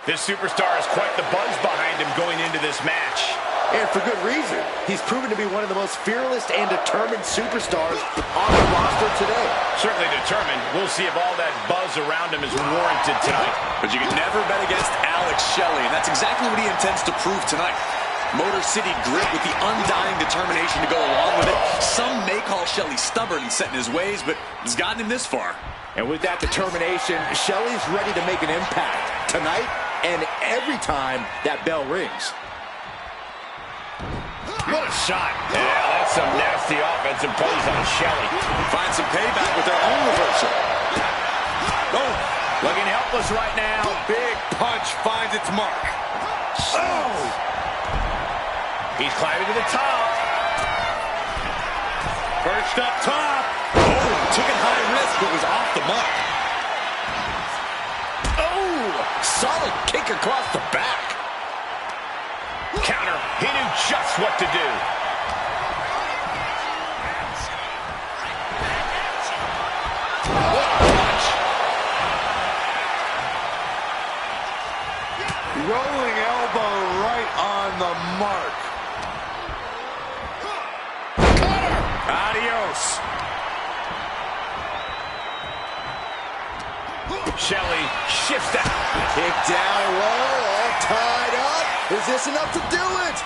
This superstar has quite the buzz behind him going into this match. And for good reason. He's proven to be one of the most fearless and determined superstars on the roster today. Certainly determined. We'll see if all that buzz around him is warranted tonight. But you can never bet against Alex Shelley, and that's exactly what he intends to prove tonight. Motor City grit with the undying determination to go along with it. Some may call Shelley stubborn and set in his ways, but he's gotten him this far. And with that determination, Shelley's ready to make an impact tonight and every time that bell rings. What a shot. Yeah, that's some nasty offense imposed on Shelley. Find some payback with their own reversal. Oh, looking helpless right now. Big punch finds its mark. Oh! He's climbing to the top. First up top. Oh, took it high risk, but was off the mark. Oh, solid kick across the back. Counter. He knew just what to do. What a punch. Rolling elbow right on the mark. Cutter. Adios. Shelley shifts out. Kick down low, all tied up. Is this enough to do it?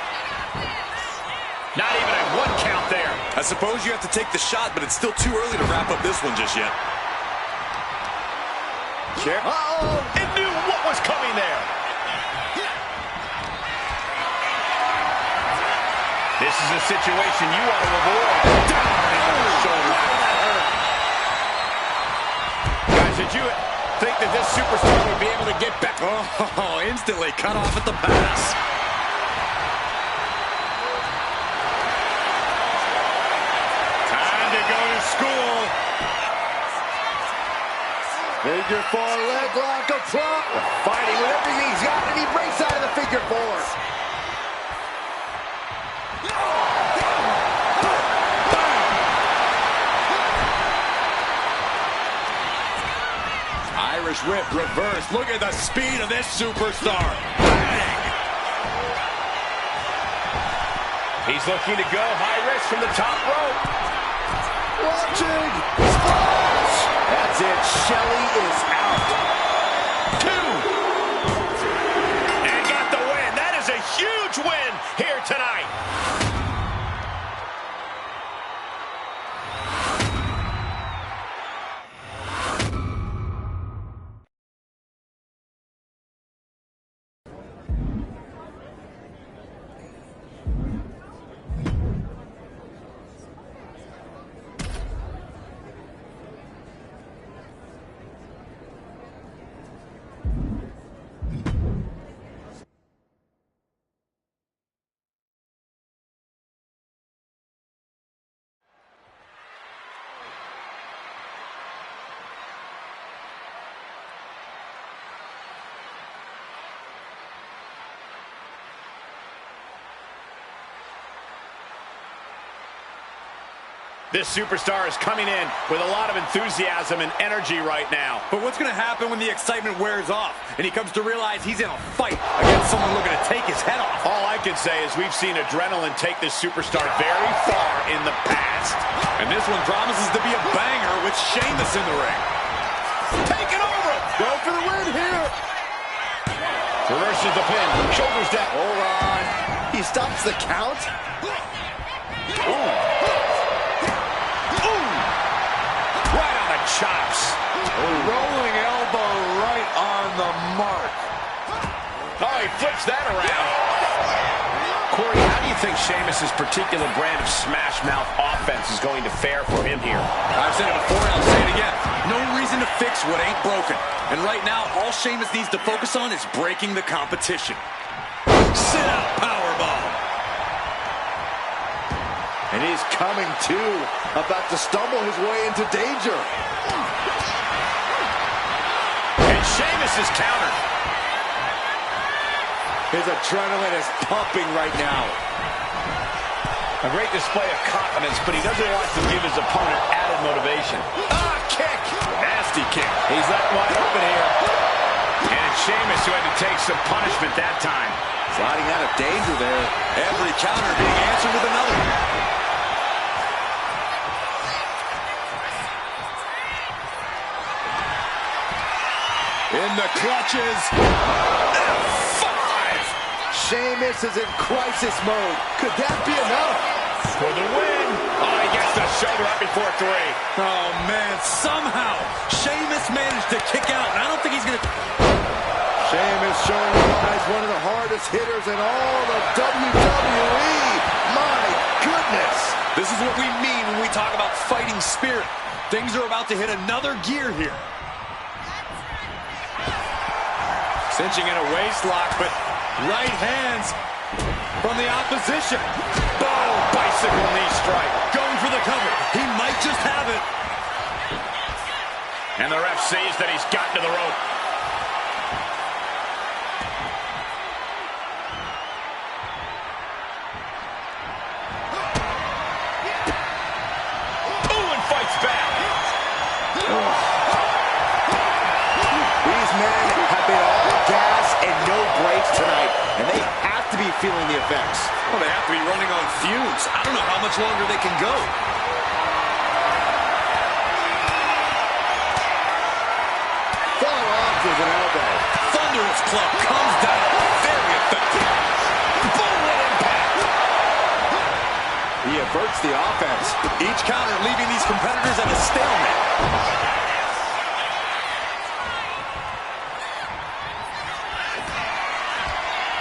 Not even a 1 count there. I suppose you have to take the shot, but it's still too early to wrap up this one just yet. Uh-oh. It knew what was coming there. This is a situation you want to avoid. Guys, did you think that this superstar would be able to get back? Oh, instantly cut off at the pass. Time to go to school. Figure 4 leg lock up front. Fighting with everything he's got, and he breaks out of the figure 4. Irish whip reverse. Look at the speed of this superstar. Bang! He's looking to go high risk from the top rope. Watching. Splash. That's it. Shelley is out. 2. And got the win. That is a huge win here tonight. This superstar is coming in with a lot of enthusiasm and energy right now. But what's going to happen when the excitement wears off and he comes to realize he's in a fight against someone looking to take his head off? All I can say is we've seen adrenaline take this superstar very far in the past. And this one promises to be a banger with Sheamus in the ring. Taking over. Go for the win here. Reverses the pin. Shoulders down. Hold on. He stops the count. Ooh. Right on the chops. Rolling elbow right on the mark. Oh, he flips that around. Corey, how do you think Sheamus' particular brand of smash mouth offense is going to fare for him here? I've said it before and I'll say it again. No reason to fix what ain't broken. And right now, all Sheamus needs to focus on is breaking the competition. Sit out powerbomb. And he's coming to, about to stumble his way into danger. And Sheamus is countered. His adrenaline is pumping right now. A great display of confidence, but he doesn't want to give his opponent added motivation. Ah, kick! Nasty kick. He's left wide open here. And Sheamus, who had to takes some punishment that time. Sliding out of danger there. Every counter being answered with another. In the clutches. F5! Sheamus is in crisis mode. Could that be enough? For the win. Oh, he gets the shoulder up before 3. Oh, man, somehow Sheamus managed to kick out, and I don't think he's going to... Sheamus showing you guys one of the hardest hitters in all of WWE. My goodness. This is what we mean when we talk about fighting spirit. Things are about to hit another gear here. Cinching in a waist lock, but right hands from the opposition. Boom! Bicycle knee strike. Going for the cover. He might just have it. And the ref sees that he's gotten to the rope. Ooh, and fights back. These men have been all gas and no brakes tonight, and they have to be feeling the effects. Well, they have to be running on fumes. I don't know how much longer they can go. Far off with an elbow. Thunderous club comes down. Very effective. Boom, what impact. He averts the offense. Each counter leaving these competitors at a stalemate.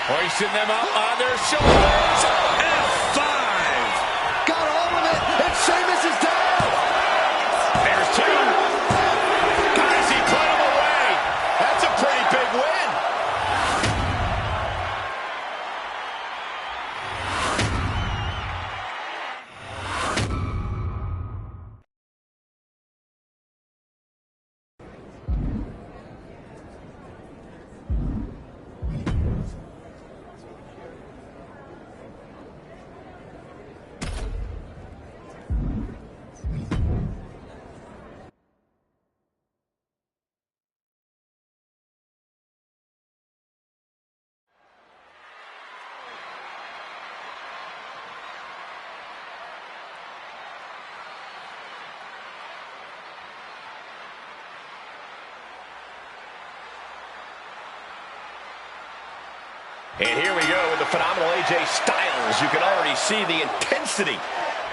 Hoisting them up on their shoulders. F5. Got all of it, and Sheamus is down. There's 2. Guys, he put him away. That's a pretty big win. And here we go with the phenomenal AJ Styles. You can already see the intensity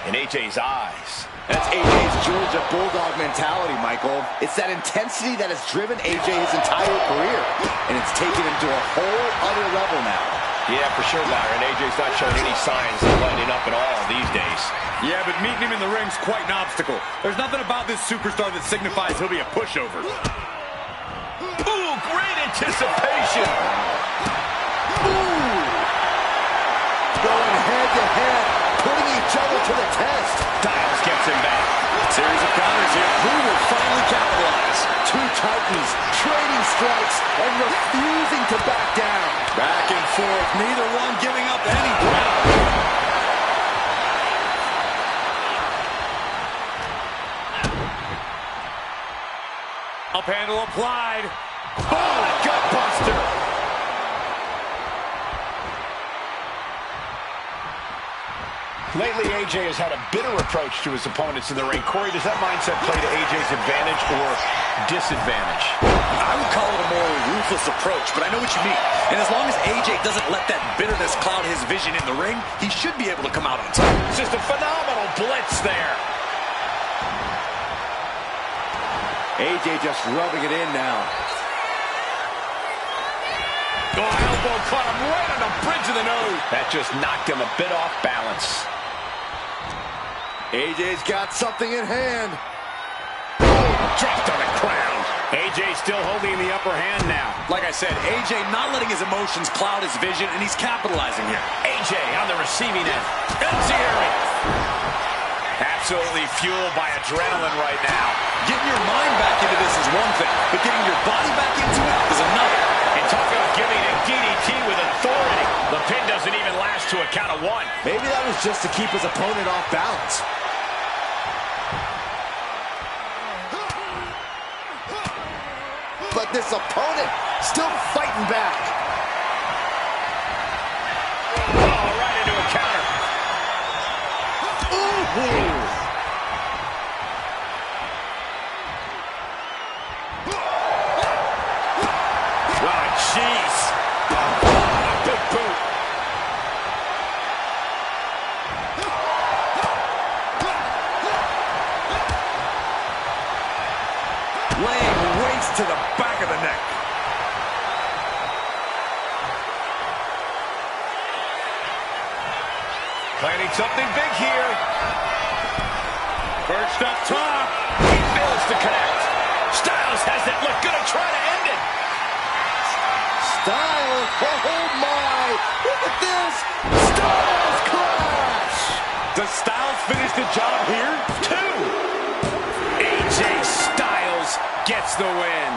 in AJ's eyes. That's AJ's Georgia Bulldog mentality, Michael. It's that intensity that has driven AJ his entire career, and it's taken him to a whole other level now. Yeah, for sure, Byron. AJ's not showing any signs of lighting up at all these days. Yeah, but meeting him in the ring's quite an obstacle. There's nothing about this superstar that signifies he'll be a pushover. Ooh, great anticipation. Ooh! Going head-to-head, putting each other to the test. Styles gets him back. Series of counters here. Who will finally capitalize? 2 Titans trading strikes and refusing to back down. Back and forth, neither one giving up any ground. Up handle applied. Oh, a gut buster. Lately, AJ has had a bitter approach to his opponents in the ring. Corey, does that mindset play to AJ's advantage or disadvantage? I would call it a more ruthless approach, but I know what you mean. And as long as AJ doesn't let that bitterness cloud his vision in the ring, he should be able to come out on top. It's just a phenomenal blitz there. AJ just rubbing it in now. Oh, elbow caught him right on the bridge of the nose. That just knocked him a bit off balance. AJ's got something in hand. Dropped on the ground. AJ still holding the upper hand now. Like I said, AJ not letting his emotions cloud his vision, and he's capitalizing here. AJ on the receiving end. Enziri. Absolutely fueled by adrenaline right now. Getting your mind back into this is one thing, but getting your body back into it is another. And talk about giving a DDT with authority. The pin doesn't even last to a count of 1. Maybe that was just to keep his opponent off balance. But this opponent. Still fighting back. Oh, right into a counter. Ooh. Oh, jeez. Big boot. Laying weights to the back of the neck. Planning something big here. Perched up top. He fails to connect. Styles has it. Look, gonna try to end it. Styles, oh my! Look at this! Styles clash! Does Styles finish the job here? 2. AJ Styles gets the win.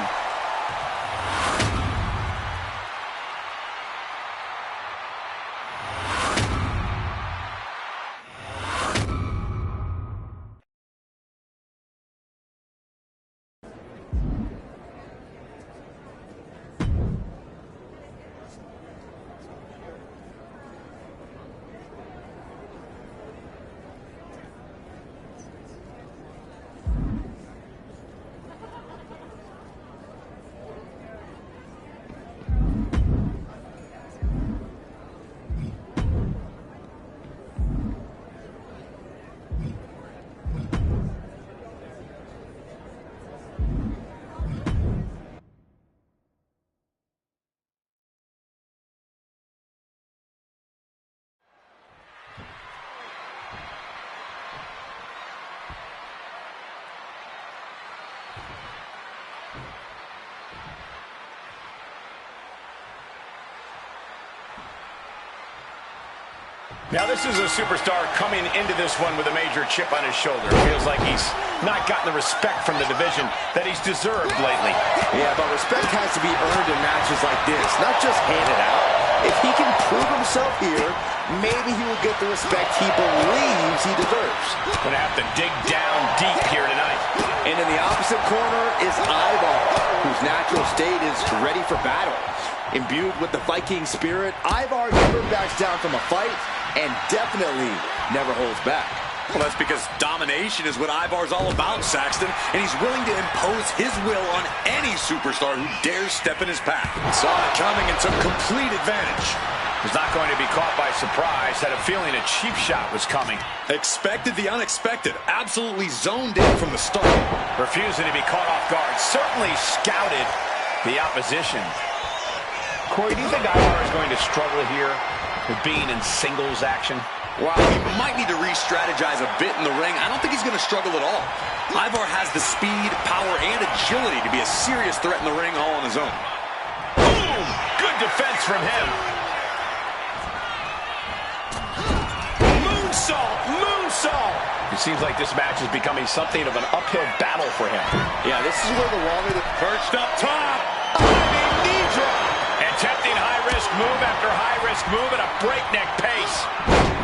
Now, this is a superstar coming into this one with a major chip on his shoulder. It feels like he's not gotten the respect from the division that he's deserved lately. Yeah, but respect has to be earned in matches like this, not just handed out. If he can prove himself here, maybe he will get the respect he believes he deserves. Gonna have to dig down deep here tonight. And in the opposite corner is Ivar, whose natural state is ready for battle. Imbued with the Viking spirit, Ivar never backs down from a fight and definitely never holds back. Well, that's because domination is what Ivar's all about, Saxton, and he's willing to impose his will on any superstar who dares step in his path. Saw it coming and took complete advantage. Was not going to be caught by surprise. Had a feeling a cheap shot was coming. Expected the unexpected. Absolutely zoned in from the start. Refusing to be caught off guard. Certainly scouted the opposition. Corey, do you think Ivar is going to struggle here with being in singles action? While he might need to re-strategize a bit in the ring, I don't think he's going to struggle at all. Ivar has the speed, power, and agility to be a serious threat in the ring all on his own. Boom! Good defense from him. Moonsault! Moonsault! It seems like this match is becoming something of an uphill battle for him. Yeah, this is where the longer the... Perched up top. Knee drop. Attempting high-risk move after high-risk move at a breakneck pace.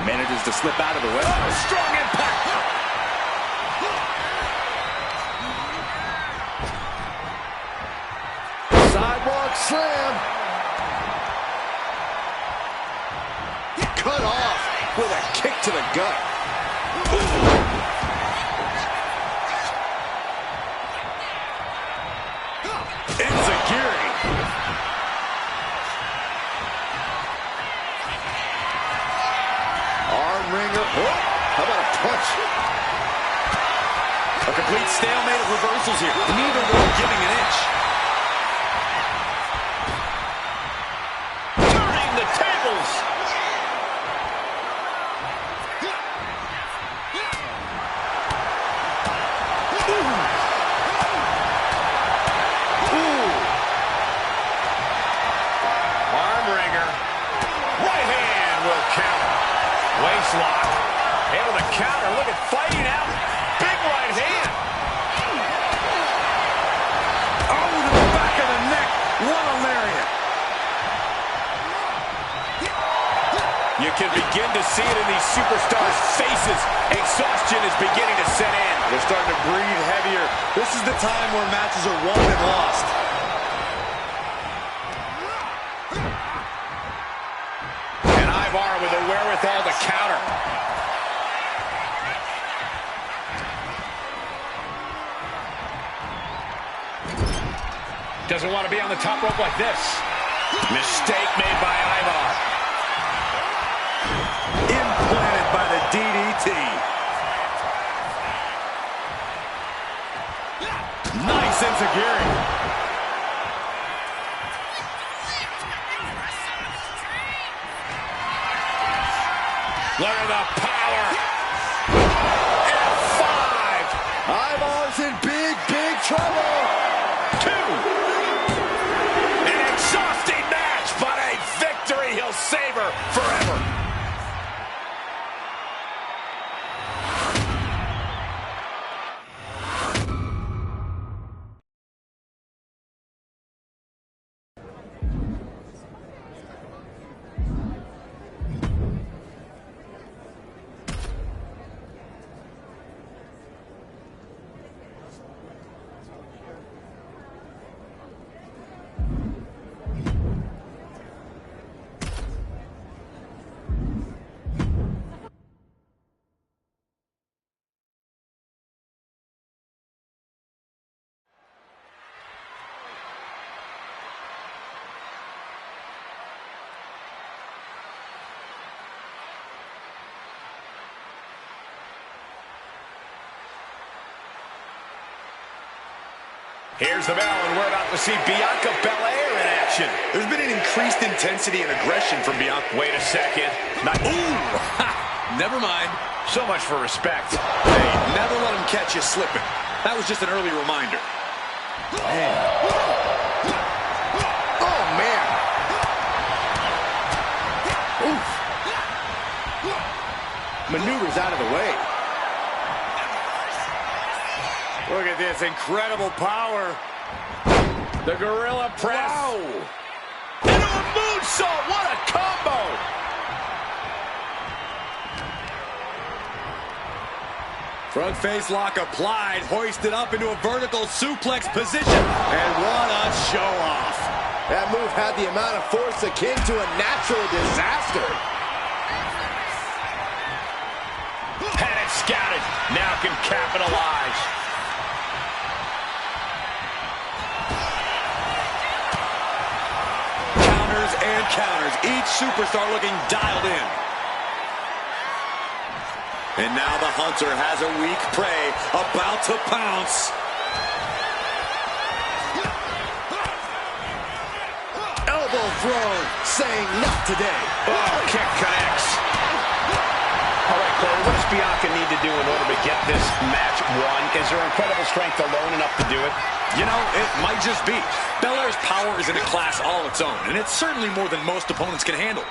Manages to slip out of the way. Oh, strong impact. Sidewalk slam. Cut off with a kick to the gut. Enziguri. Arm wringer. Oh, how about a punch? A complete stalemate of reversals here. Neither one giving an inch. Turning the tables. Lock. Able to counter. Look at fighting out. Big right hand. Oh, to the back of the neck. What a lariat. You can begin to see it in these superstars' faces. Exhaustion is beginning to set in. They're starting to breathe heavier. This is the time where matches are won and lost. doesn't want to be on the top rope like this. Mistake made by Ivar. Implanted by the DDT. Nice enziguri. Look at the power. F5. Ivar's in big trouble. 2. An exhausting match, but a victory he'll savor forever. Here's the bell, and we're about to see Bianca Belair in action. There's been an increased intensity and aggression from Bianca. Wait a second. Ooh! Never mind. So much for respect. Hey, never let him catch you slipping. That was just an early reminder. Man. Oh, man. Oof. Maneuvers out of the way. Look at this incredible power. The gorilla press. Wow. Into a moonsault. What a combo. Front face lock applied, hoisted up into a vertical suplex position. And what a show off. That move had the amount of force akin to a natural disaster. Had it scouted. Now can capitalize. And counters, each superstar looking dialed in. And now the hunter has a weak prey about to pounce. Elbow thrown, saying not today. Oh, kick connects. All right, Corey, what does Bianca need to do in order to get this match won? Is her incredible strength alone enough to do it? You know, it might just be. Belair's power is in a class all its own, and it's certainly more than most opponents can handle.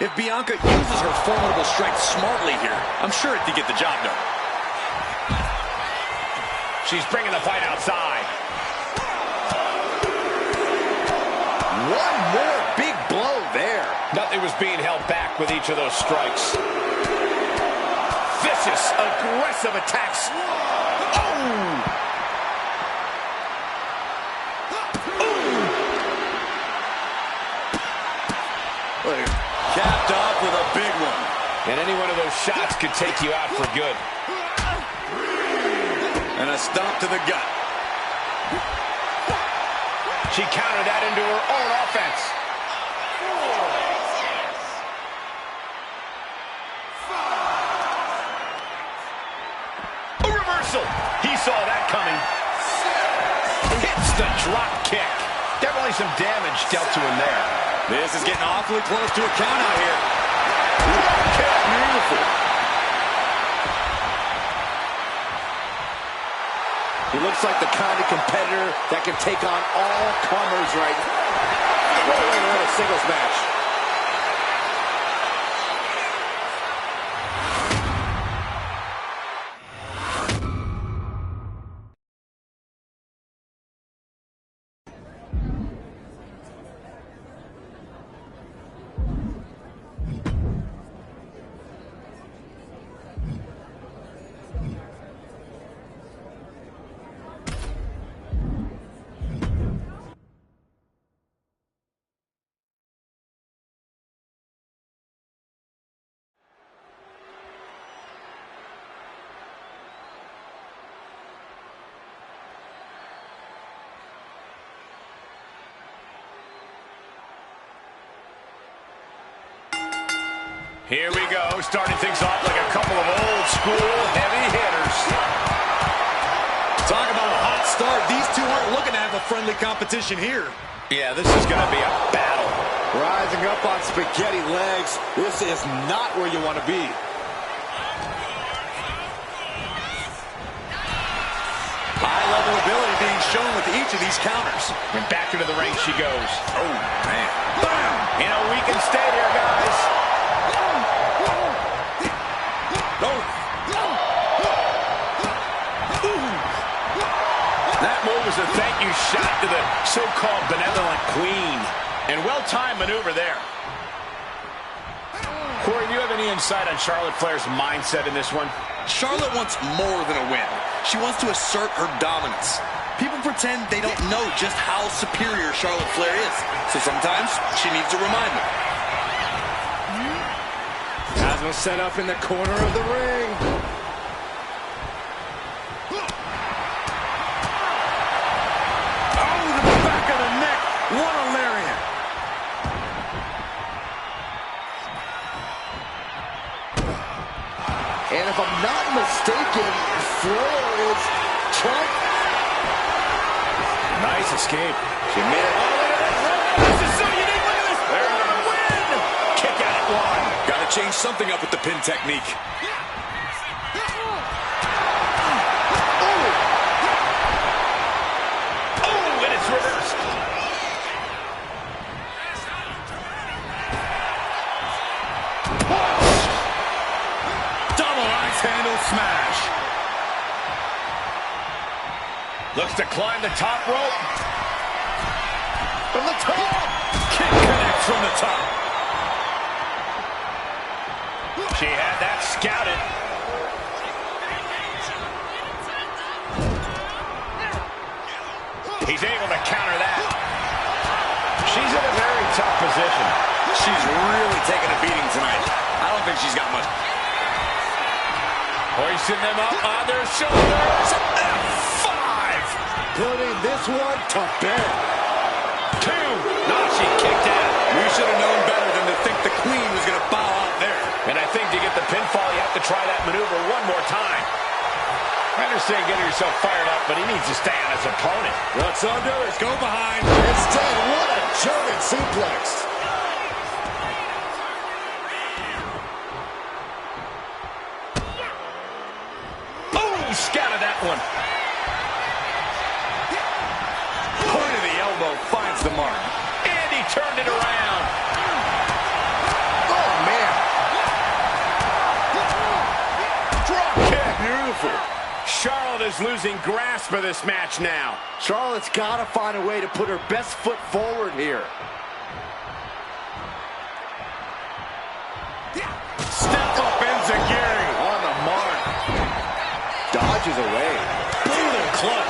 If Bianca uses her formidable strength smartly here, I'm sure it could get the job done. She's bringing the fight outside. One more big blow there. Nothing was being held back with each of those strikes. Vicious, aggressive attacks. Oh! Capped off with a big one. And any one of those shots could take you out for good. And a stomp to the gut. She countered that into her own offense. 5. A reversal. He saw that coming. Hits the drop kick. Definitely some damage dealt to him there. This is getting awfully close to a count out here. Beautiful. He looks like the kind of competitor that can take on all comers right now. What a way to win a singles match. Here we go, starting things off like a couple of old school heavy hitters. Talk about a hot start. These two aren't looking to have a friendly competition here. Yeah, this is going to be a battle. Rising up on spaghetti legs. This is not where you want to be. High-level ability being shown with each of these counters. And back into the ring she goes. Oh, man. Bam! You know, we can stay here, guys. That move is a thank you shot to the so-called benevolent queen. And well-timed maneuver there. Corey, do you have any insight on Charlotte Flair's mindset in this one? Charlotte wants more than a win. She wants to assert her dominance. People pretend they don't know just how superior Charlotte Flair is. So sometimes she needs to remind them. Hasmo set up in the corner of the ring. Oh, to the back of the neck. What a lariat. And if I'm not mistaken, Flair is trying. Nice escape. She made it. This is so unique. Look at this. There's a win. Kick out at one. Got to change something up with the pin technique. Oh, and it's reversed. Double axe handle smash. Looks to climb the top rope. From the top. Kick connects from the top. She had that scouted. He's able to counter that. She's in a very tough position. She's really taking a beating tonight. I don't think she's got much. Hoisting them up on their shoulders. F5. Putting this one to bed. 2. No, she kicked out. We should have known better than to think the queen was going to bow out there. And I think to get the pinfall, you have to try that maneuver one more time. I understand getting yourself fired up, but he needs to stay on his opponent. Looks under, let's go behind. Instead, what a German suplex. Oh, scouted that one. Point of the elbow finds the mark. And he turned it around. Oh, man. Drop kick. Beautiful. Charlotte is losing grasp of this match now. Charlotte's got to find a way to put her best foot forward here. Step up Enziguri. On the mark. Dodges away. Brutal club.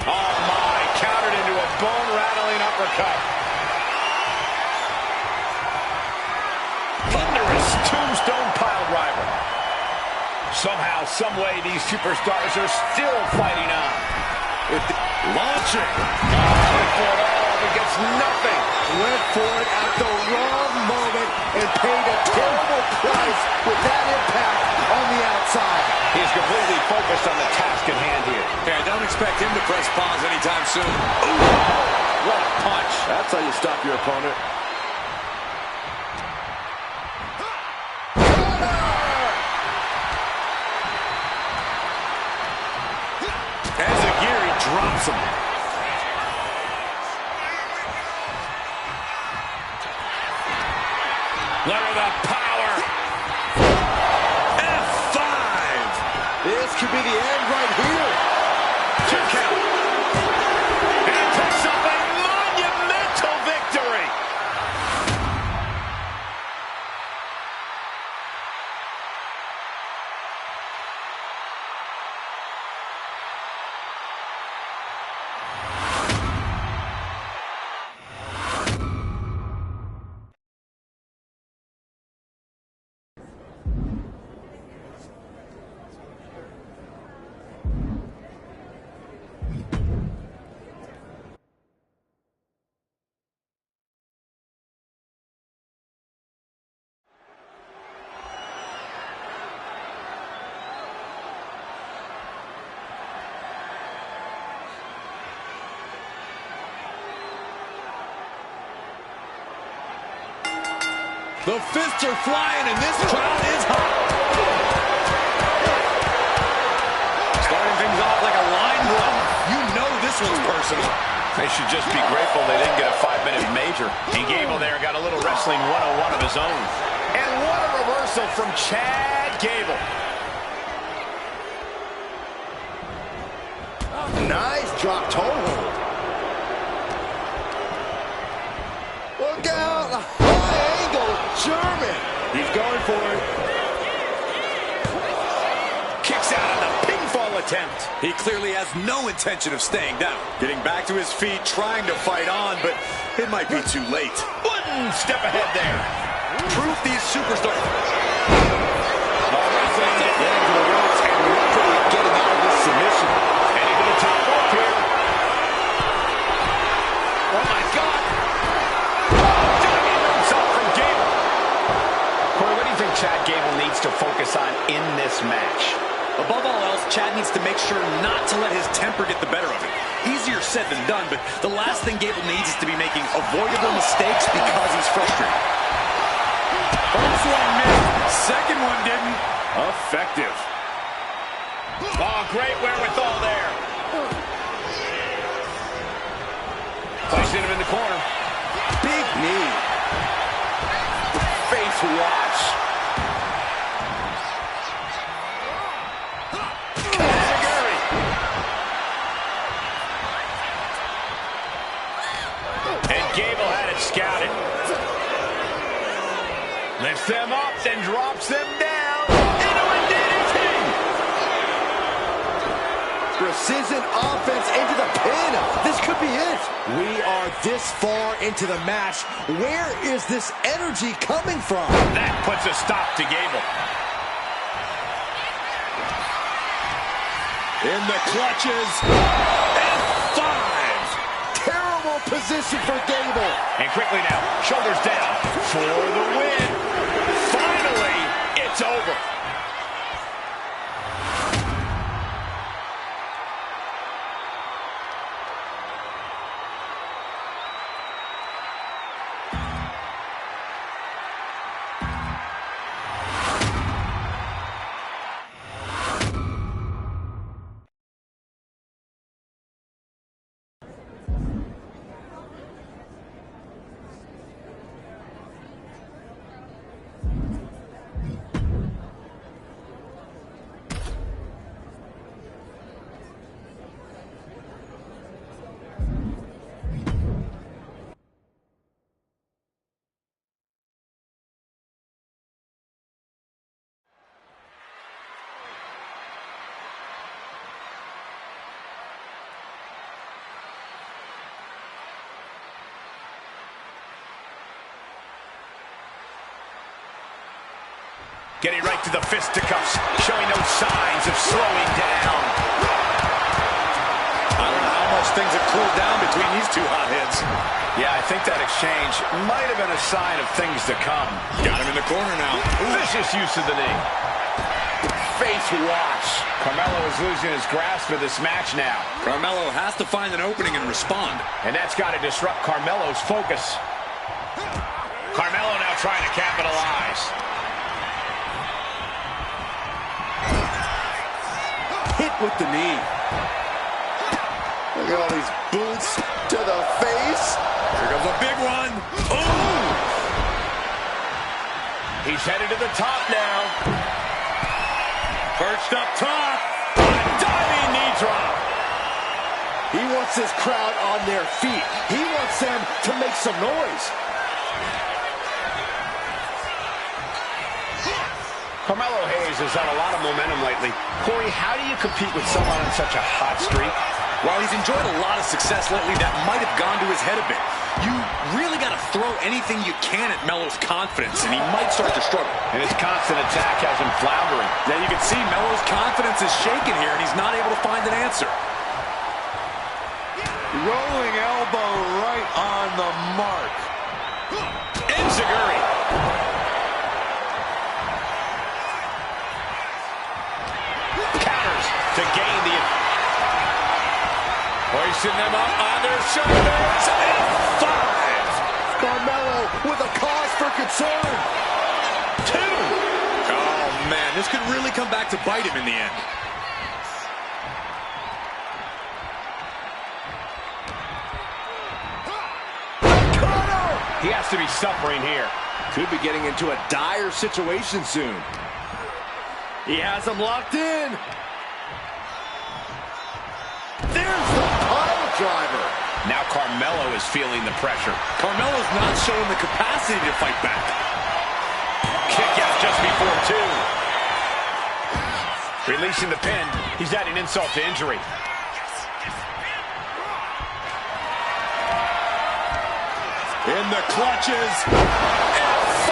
Oh, my. Countered into a bone-rattling uppercut. Thunderous tombstone pile driver. Somehow, someway, these superstars are still fighting on. Launching. Went for it all, but gets nothing. Went for it at the wrong moment and paid a terrible price with that impact on the outside. He's completely focused on the task at hand here. Yeah, don't expect him to press pause anytime soon. Ooh, what a punch. That's how you stop your opponent. Enziguri drops him. Look at the power. F5. This could be the end right here. 2 count. And he picks up a monumental victory. The fists are flying, and this crowd is hot. Starting things off like a line brawl. You know this one's personal. They should just be grateful they didn't get a 5-minute major. And Gable there got a little wrestling 101 of his own. And what a reversal from Chad Gable. Nice drop toe hold. Look out! High angle German. He's going for it. Kicks out of the pinfall attempt. He clearly has no intention of staying down. Getting back to his feet, trying to fight on, but it might be too late. One step ahead there. Proof these superstars. Wrestling into the ropes and luckily getting out of this submission. Heading to the top rope here. Oh my God. Diving himself from Gable. Corey, what do you think Chad Gable needs to focus on in this match? Above all else, Chad needs to make sure not to let his temper get the better of him. Easier said than done, but the last thing Gable needs is to be making avoidable mistakes because he's frustrated. First one missed, second one didn't. Effective. Oh, great wherewithal there. Placing him in the corner. Big knee. Face watch. Gable had it scouted. Lifts them up, then drops them down. Into a DDT. Precision offense into the pin. This could be it. We are this far into the match. Where is this energy coming from? That puts a stop to Gable. In the clutches. F5. Position for Gable. And quickly now, shoulders down for the win. Finally, it's over. Getting right to the fisticuffs, showing no signs of slowing down. I don't know how much things have cooled down between these two hotheads. Yeah, I think that exchange might have been a sign of things to come. Got him in the corner now. Vicious use of the knee. Face watch. Carmelo is losing his grasp of this match now. Carmelo has to find an opening and respond. And that's got to disrupt Carmelo's focus. Carmelo now trying to capitalize. Hit with the knee. Look at all these boots to the face. Here comes a big one. Ooh! He's headed to the top now. Perched up top. Diving knee drop. He wants his crowd on their feet. He wants them to make some noise. Carmelo Hayes has had a lot of momentum lately. Corey, how do you compete with someone on such a hot streak? While he's enjoyed a lot of success lately, that might have gone to his head a bit. You really got to throw anything you can at Melo's confidence, and he might start to struggle. And his constant attack has him floundering. Yeah, you can see Melo's confidence is shaken here, and he's not able to find an answer. Rolling elbow right on the mark. Enziguri. Counters to gain the... Hoisting them up on their shoulders. And 5. Carmelo with a cause for concern. come back to bite him in the end. He has to be suffering here. Could be getting into a dire situation soon. He has him locked in. There's the pile driver. Now Carmelo is feeling the pressure. Carmelo's not showing the capacity to fight back. Kick out just before 2. Releasing the pin. He's adding insult to injury. In the clutches. F5.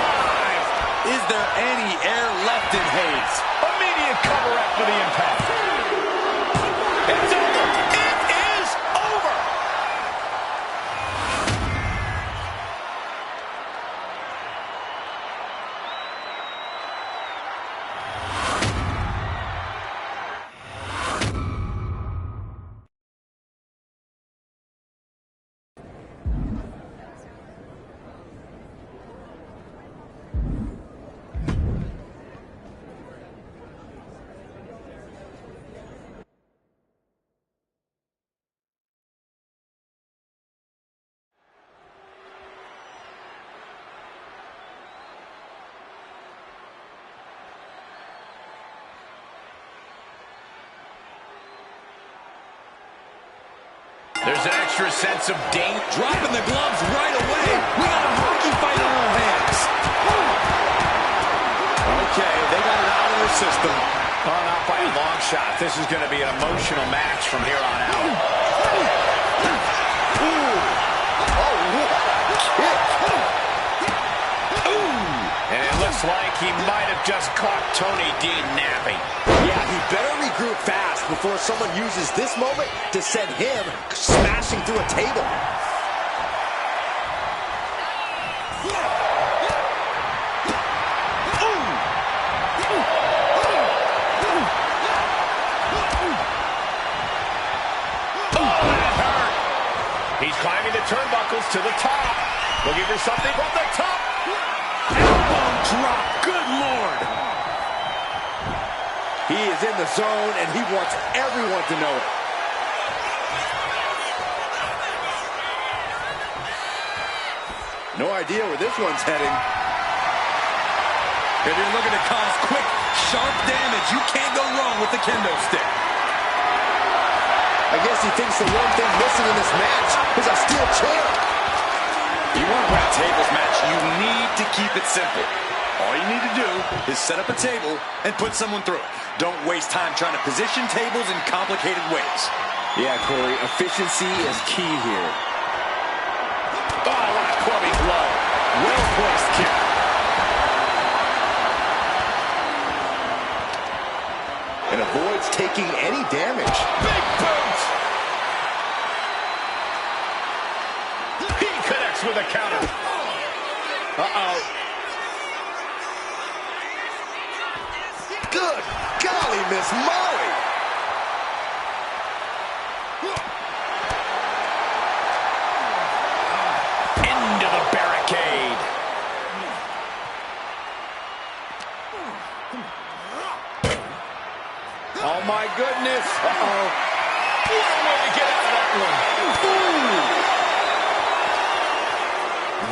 Is there any air left in Hayes? Immediate cover after the impact. It's over. It is over. There's an extra sense of danger. Dropping the gloves right away. We got a hockey fight on our hands. Okay, they got it out of their system. Oh, not by a long shot. This is going to be an emotional match from here on out. Ooh. Oh, what a kick. Ooh. And it looks like he might have just caught Tony D napping. Yeah, he better regroup fast before someone uses this moment to send him smashing through a table. He's climbing the turnbuckles to the top. Looking for something from the top. Elbow drop. Good Lord. He is in the zone, and he wants everyone to know it. No idea where this one's heading. If you're looking to cause quick, sharp damage, you can't go wrong with the kendo stick. I guess he thinks the one thing missing in this match is a steel chair. You want to win a tables match, you need to keep it simple. All you need to do is set up a table and put someone through it. Don't waste time trying to position tables in complicated ways. Yeah, Corey, efficiency is key here. Oh, what a clubbing blow. Well-placed kick. And avoids taking any damage. Big boot. He connects with a counter. Uh-oh. Good golly, Miss Molly. Into the barricade. Oh, my goodness. Uh-oh. What a way to get out of that one. Ooh.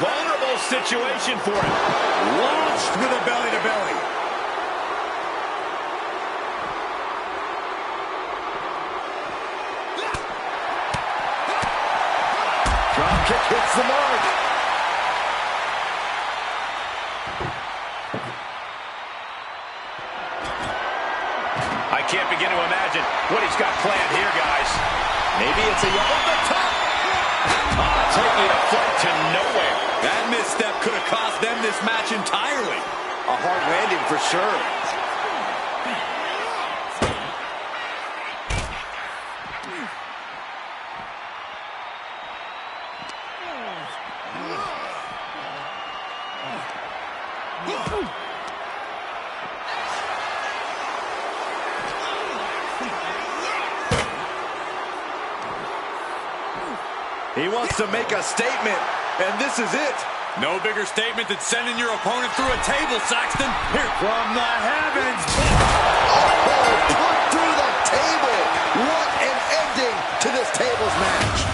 Vulnerable situation for him. Launched with a belly-to-belly. Drop kick hits the mark. I can't begin to imagine what he's got planned here, guys. Maybe it's a over the top. Taking a flight to nowhere. That misstep could have cost them this match entirely. A hard landing for sure. He wants to make a statement, and this is it. No bigger statement than sending your opponent through a table, Saxton. Here from the heavens. Oh, put through the table. What an ending to this tables match.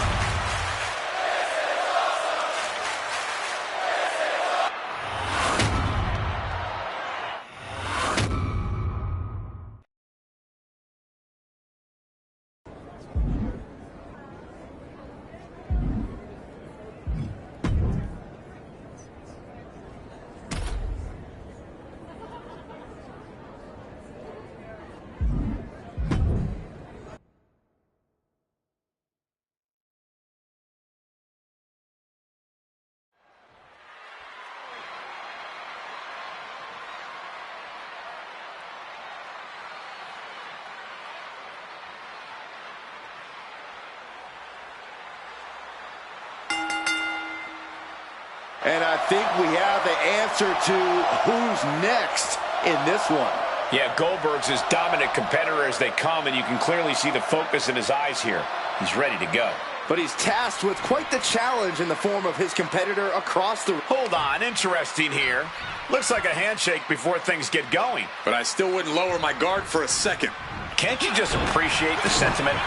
And I think we have the answer to who's next in this one. Yeah, Goldberg's as dominant competitor as they come, and you can clearly see the focus in his eyes here. He's ready to go. But he's tasked with quite the challenge in the form of his competitor across the... Hold on, interesting here. Looks like a handshake before things get going. But I still wouldn't lower my guard for a second. Can't you just appreciate the sentiment?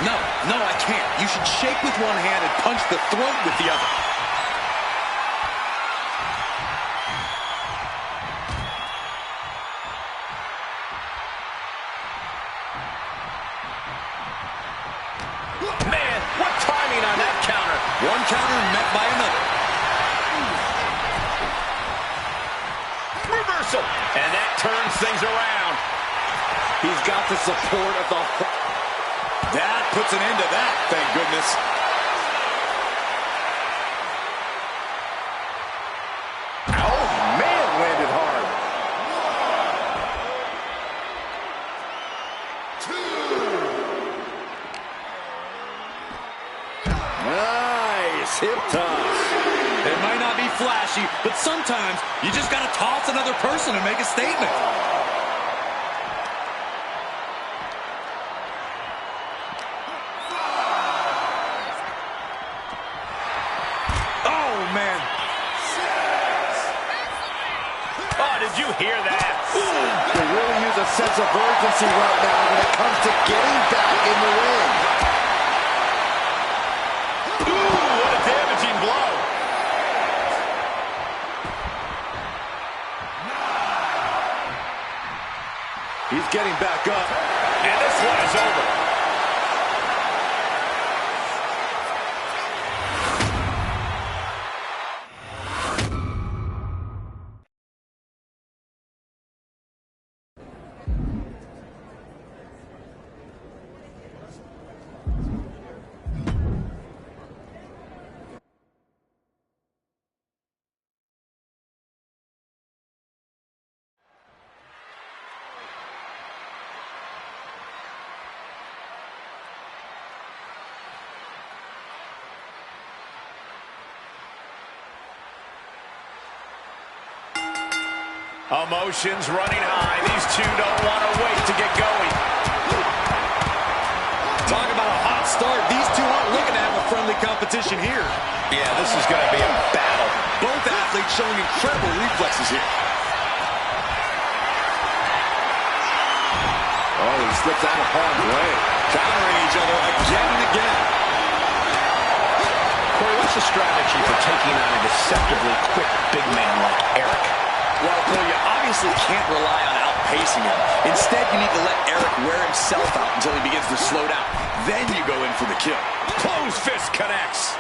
No, I can't. You should shake with one hand and punch the throat with the other. Man, what timing on that counter. One counter met by another. Reversal. And that turns things around. He's got the support of the... That puts an end to that, thank goodness. Oh, man, landed hard. Nice hip toss. It might not be flashy, but sometimes you just got to toss another person and make a statement. Oh, man. Oh, did you hear that? They really use a sense of urgency right now when it comes to getting back in the ring. Ooh, what a damaging blow. He's getting back up. And this one is over. Emotions running high. These two don't want to wait to get going. Talk about a hot start. These two aren't looking to have a friendly competition here. Yeah, this is going to be a battle. Both athletes showing incredible reflexes here. Oh, he slips out of harm's way. Countering each other again and again. Corey, what's the strategy for taking on a deceptively quick big man like Eric? Well, Cole, you obviously can't rely on outpacing him. Instead, you need to let Eric wear himself out until he begins to slow down. Then you go in for the kill. Close fist connects.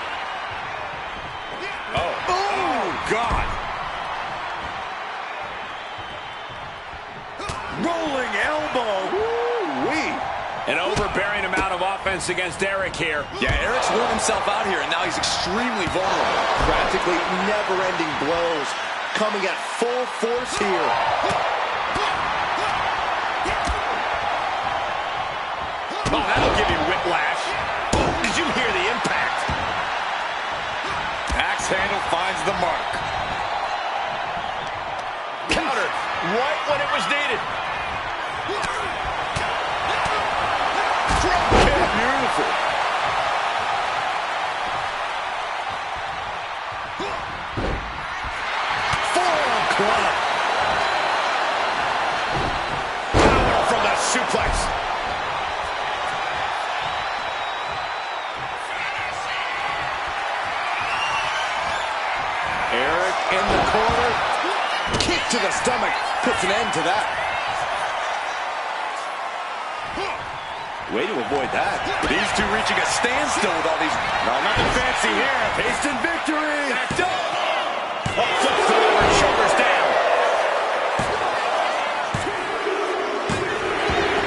Oh, God. Rolling elbow. Woo-wee. An overbearing amount of offense against Eric here. Yeah, Eric's worn himself out here, and now he's extremely vulnerable. Practically never-ending blows coming at full force here. Oh, that'll give you whiplash. Did you hear the impact? Axe handle finds the mark. Countered right when it was needed. Drop kick. Beautiful. club. Power from the suplex. Eric in the corner. Kick to the stomach puts an end to that. Way to avoid that. These two reaching a standstill with all these. No, nothing fancy here. Instant victory. Backed up. Flips the lever and shoulders down.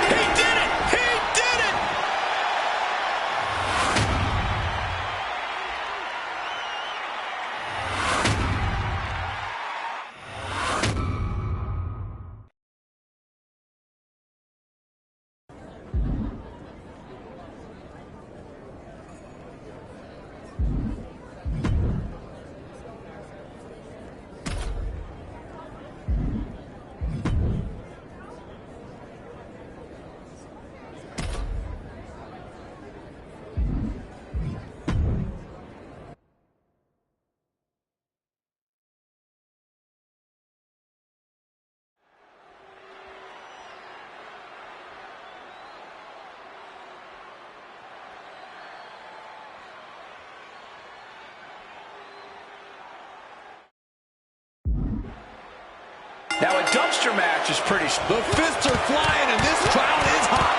He did it! He did it! Now a dumpster match is pretty... The fists are flying and this crowd is hot.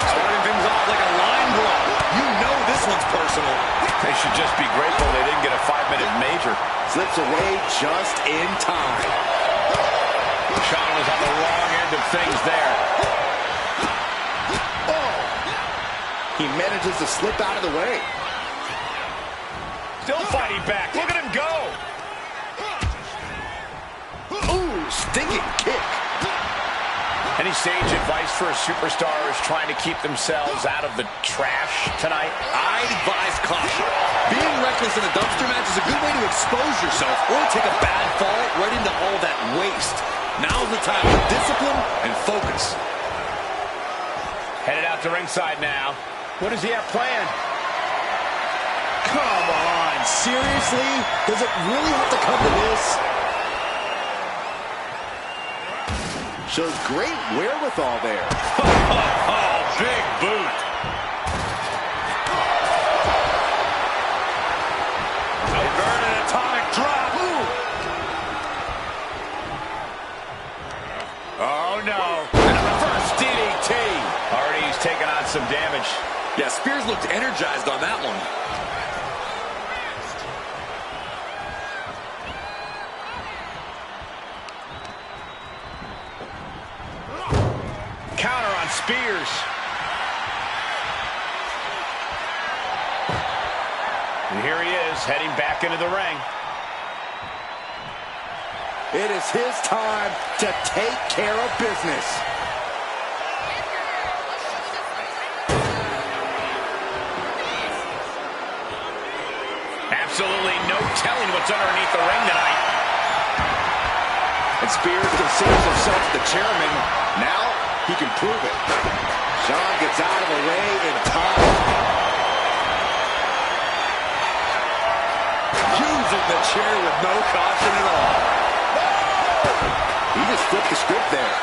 Starting things off like a line brawl. You know this one's personal. They should just be grateful they didn't get a 5-minute major. Slips away just in time. Sean was on the wrong end of things there. Oh! He manages to slip out of the way. Still fighting back. Look at him go. Ooh, stinking kick. Any sage advice for a superstar who's trying to keep themselves out of the trash tonight? I'd advise caution. Being reckless in a dumpster match is a good way to expose yourself or take a bad fall right into all that waste. Now's the time for discipline and focus. Headed out to ringside now. What does he have planned? Come on, seriously? Does it really have to come to this? Shows great wherewithal there. Oh, big boot. Inverted atomic drop. Oh, no. And a reverse DDT. Already he's taken on some damage. Yeah, Spears looked energized on that one. Counter on Spears. And here he is, heading back into the ring. It is his time to take care of business. Absolutely no telling what's underneath the ring tonight. And Spears considers himself the chairman. Now he can prove it. Sean gets out of the way in time. Using the chair with no caution at all. He just flipped the script there.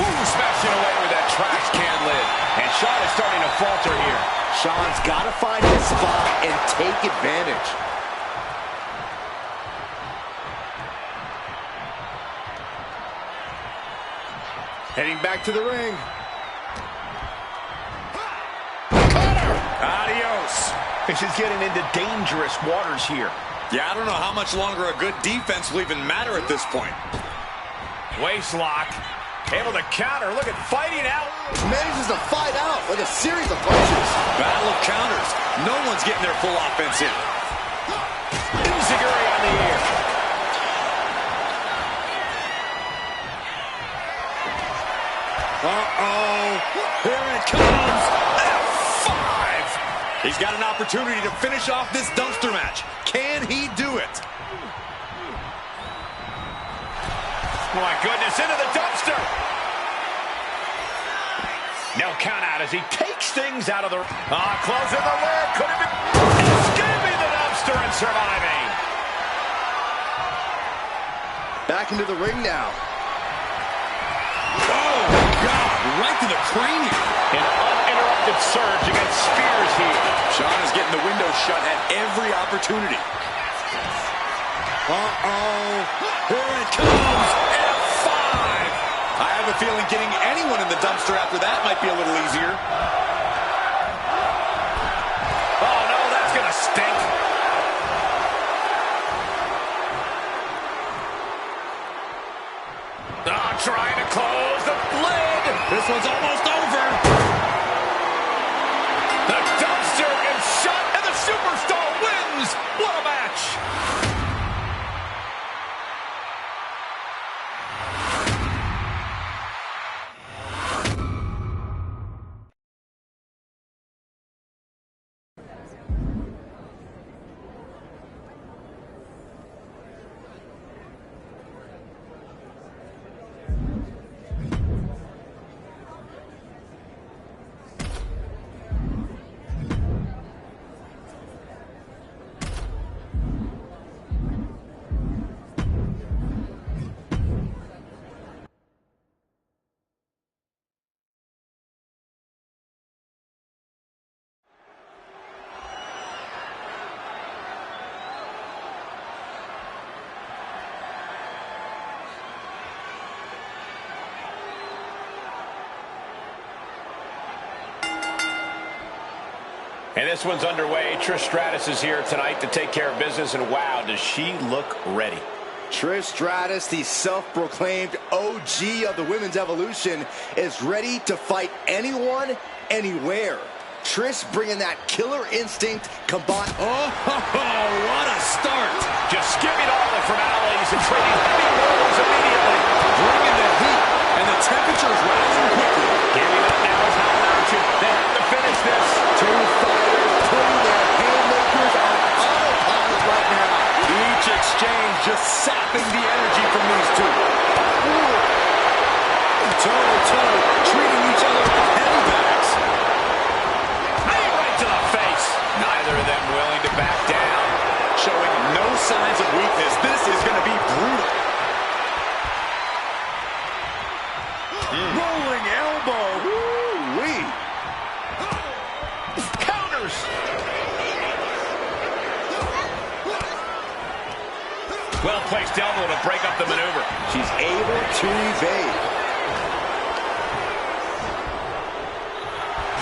Ooh, smashing away with that trash can lid. And Sean is starting to falter here. Sean's got to find his spot and take advantage. Heading back to the ring. Adios. This is getting into dangerous waters here. Yeah, I don't know how much longer a good defense will even matter at this point. Waist lock. Able to counter. Look at fighting out. Manages to fight out with a series of punches. Battle of counters. No one's getting their full offense in. Enziguri on the air. Uh-oh. Here it comes. F5. He's got an opportunity to finish off this dumpster match. Can he do it? Oh, my goodness. Into the dumpster. No count out as he takes things out of the... closing the lid. Could have been... Escaping the dumpster and surviving. Back into the ring now. Oh, God. Right to the cranium. An uninterrupted surge against Spears here. Shawn is getting the window shut at every opportunity. Here it comes. F5. I have a feeling getting anyone in the dumpster after that might be a little easier. Oh, no, that's going to stink. Trying to close the lid. This one's almost over. The dumpster is shut, and the superstar wins. What a match. And this one's underway. Trish Stratus is here tonight to take care of business, and wow, does she look ready. Trish Stratus, the self-proclaimed OG of the Women's Evolution, is ready to fight anyone, anywhere. Trish bringing that killer instinct combined... Oh, what a start. Just skipping all the formalities and trading heavy blows immediately. Bringing the heat, and the temperature is rising quickly. Giving up now is not an option. They have to finish this. Two fighters putting their haymakers on autopilot right now. Each exchange just sapping the energy from these two. Toe-to-toe, treating each other like heavy bags. Knee right to the face. Neither of them willing to back down. Showing no signs of weakness. This is going to be brutal. Rolling elbow. Woo-wee. Counters. Well-placed elbow to break up the maneuver. She's able to evade.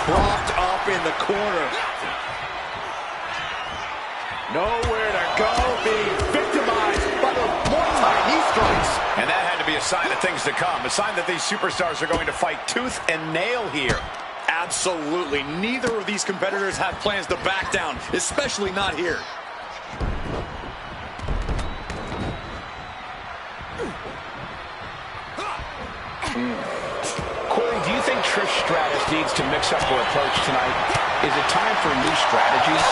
Propped up in the corner. Nowhere to go, being victimized by the multi-knee strikes. And that had to be a sign of things to come. A sign that these superstars are going to fight tooth and nail here. Absolutely. Neither of these competitors have plans to back down, especially not here. Corey, do you think Trish Stratus needs to mix up her approach tonight? Is it time for new strategies?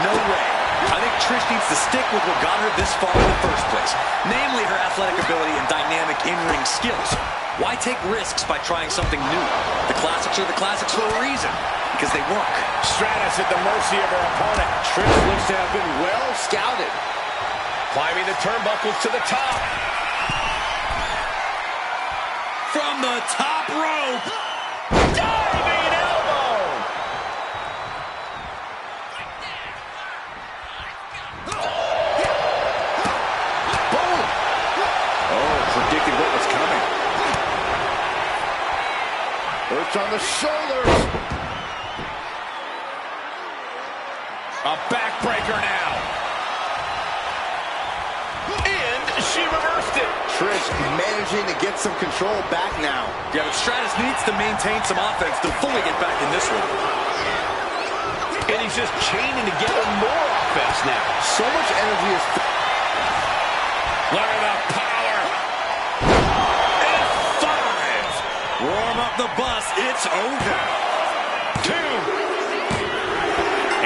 No way. I think Trish needs to stick with what got her this far in the first place, namely her athletic ability and dynamic in-ring skills. Why take risks by trying something new? The classics are the classics for a reason, because they work. Stratus at the mercy of her opponent. Trish looks to have been well scouted. Climbing the turnbuckles to the top. From the top rope. Diving elbow. Boom! Oh, predicted what was coming. Hurts on the shoulders. A backbreaker now. And she reversed it. Trish managing to get some control back now. Yeah, but Stratus needs to maintain some offense to fully get back in this one. And he's just chaining together more offense now. So much energy is... Look at the power. F5. Warm up the bus. It's over. 2.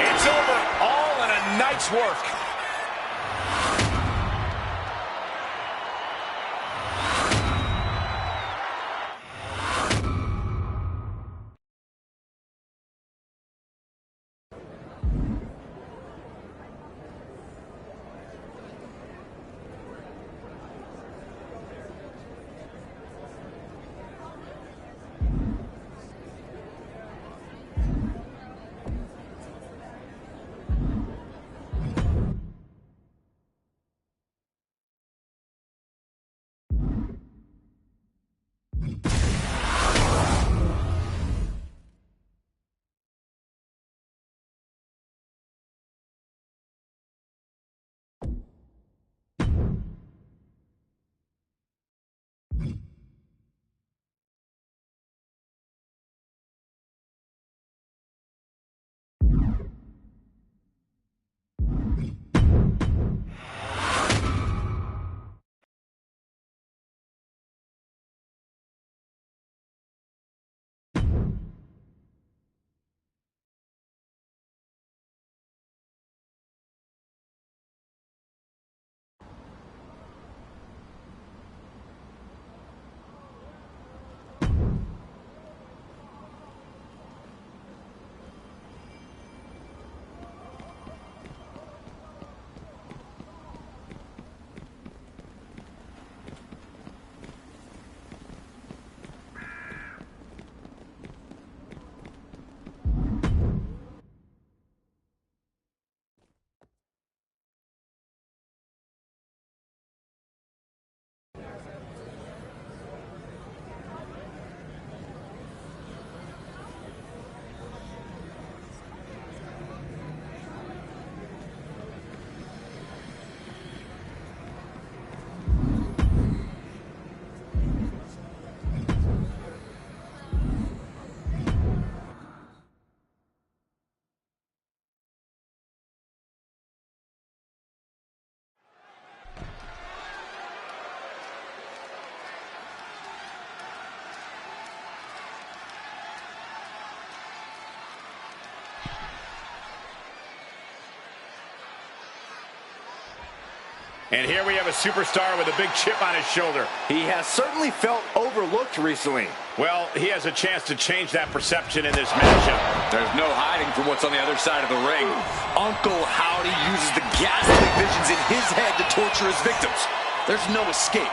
It's over. All in a night's work. And here we have a superstar with a big chip on his shoulder. He has certainly felt overlooked recently. Well, he has a chance to change that perception in this matchup. There's no hiding from what's on the other side of the ring. Uncle Howdy uses the ghastly visions in his head to torture his victims. There's no escape.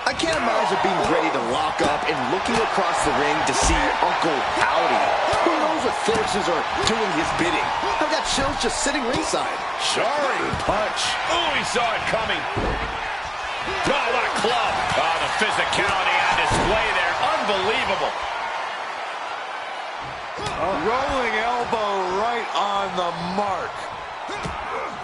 I can't imagine being ready to lock up and looking across the ring to see Uncle Howdy. Who knows what forces are doing his bidding? I've got chills just sitting ringside. Soaring punch. Oh, he saw it coming. Oh, what a club. Oh, the physicality on display there. Unbelievable. Rolling elbow right on the mark.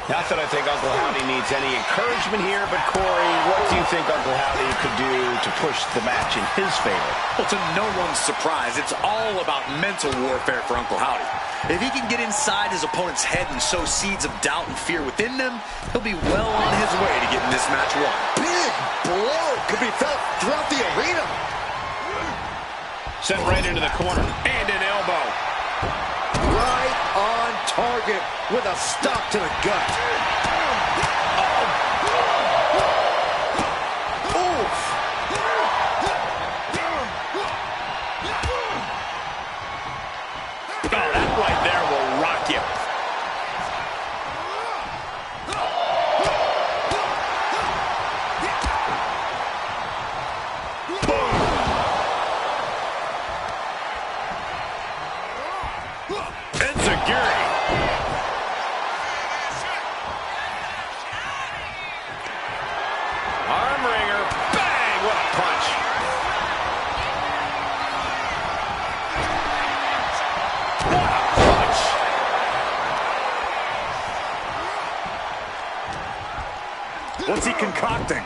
Not that I think Uncle Howdy needs any encouragement here, but Corey, what do you think Uncle Howdy could do to push the match in his favor? Well, to no one's surprise, it's all about mental warfare for Uncle Howdy. If he can get inside his opponent's head and sow seeds of doubt and fear within them, he'll be well on his way to getting this match won. Big blow could be felt throughout the arena. Sent right into the corner. And an elbow. Right on target with a stop to the gut. Oof. Oh, that right there will rock you. What's he concocting?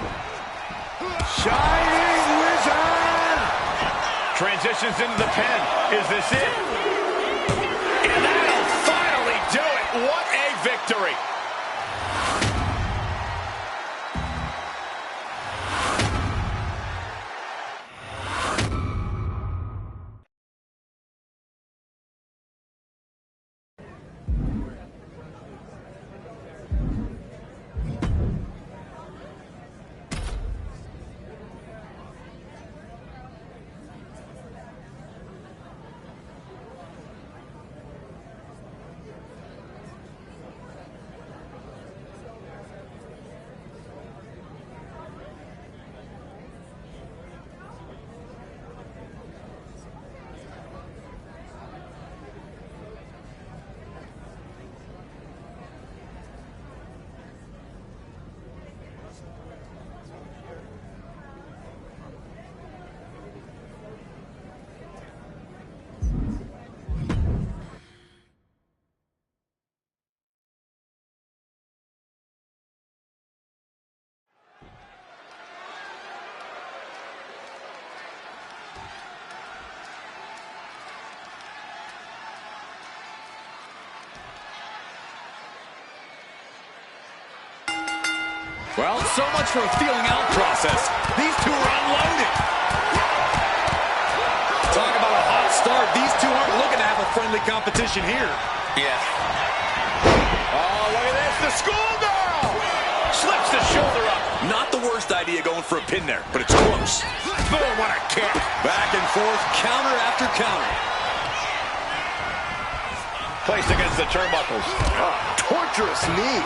Shining Wizard! Transitions into the pen. Is this it? And that'll finally do it. What a victory. Well, so much for a feeling out process. These two are unloaded. Talk about a hot start. These two aren't looking to have a friendly competition here. Yeah. Oh, look at this. The schoolgirl slips the shoulder up. Not the worst idea going for a pin there, but it's close. Boom, what a kick. Back and forth, counter after counter. Placed against the turnbuckles. Oh, torturous knee.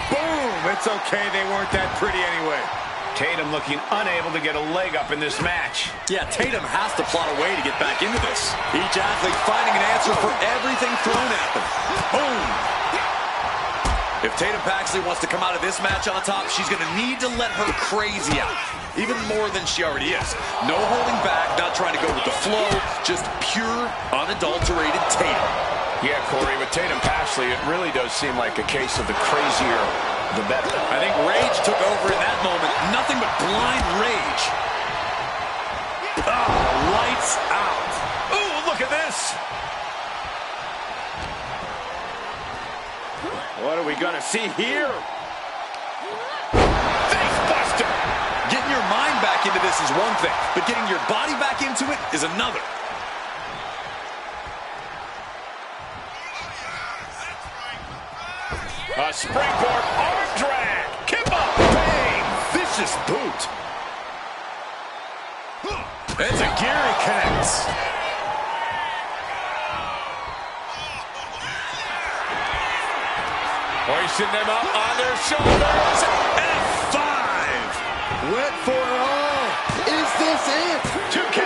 Boom! It's okay, they weren't that pretty anyway. Tatum looking unable to get a leg up in this match. Yeah, Tatum has to plot a way to get back into this. Each athlete finding an answer for everything thrown at them. Boom! If Tatum Paxley wants to come out of this match on top, she's going to need to let her crazy out. Even more than she already is. No holding back, not trying to go with the flow, just pure, unadulterated Tatum. Yeah, Corey, with Tatum Paxley, it really does seem like a case of the crazier, the better. I think rage took over in that moment. Nothing but blind rage. Oh, lights out. Ooh, look at this. What are we going to see here? Face buster. Getting your mind back into this is one thing, but getting your body back into it is another. A springboard arm drag. Kip up. vicious boot. It's a Gary connects. Hoisting them up on their shoulders. F5. Went for it all. Is this it? 2 count.